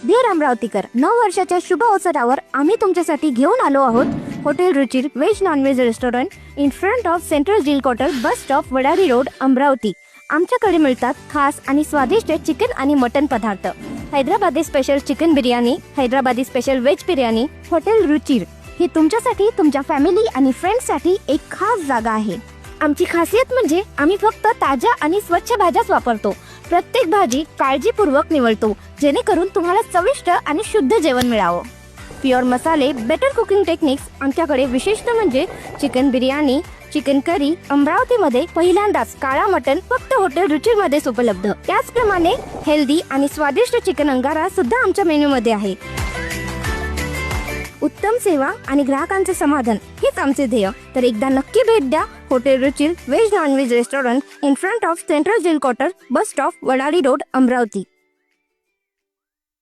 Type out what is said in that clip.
Dear अमरावतीकर, 9 वर्षाच्या शुभ अवसरावर आम्ही तुमच्यासाठी घेऊन आलो आहोत hotel Ruchir veg nonveg restaurant in front of central jail quarter, bus stop, Wadari road, Amravati. आमच्याकडे मिळतात खास आणि स्वादिष्ट चिकन आणि मटन पदार्थ. Hyderabadi special chicken biryani, Hyderabadi special veg biryani. Hotel Ruchir ही तुमच्यासाठी, तुमच्या फॅमिली आणि फ्रेंड्ससाठी एक खास जागा आहे. आमची खासियत म्हणजे आम्ही फक्त ताज्या आणि स्वच्छ भाज्याच वापरतो. प्रत्येक भाजी काळजीपूर्वक निवडतो, जेणेकरून तुम्हाला चविष्ट आणि शुद्ध जेवण मिळावं. प्युअर मसाले, बेटर कुकिंग टेक्निक्स. आमच्याकडे विशिष्ट म्हणजे चिकन बिर्याणी, चिकन करी. अमरावतीमध्ये पहिल्यांदाच काळा मटन फक्त हॉटेल रुचिरमध्येच उपलब्ध. त्याचप्रमाणे हेल्दी आणि स्वादिष्ट चिकन अंगारा सुद्धा आमच्या मेन्यूमध्ये आहे. उत्तम सेवा आणि ग्राहकांचे समाधान हेच आमचे ध्येय. तर एकदा नक्की भेट द्या hotel Ruchir veg nonveg restaurant in front of central jail quarter, bus stop, Wadari road, Amravati.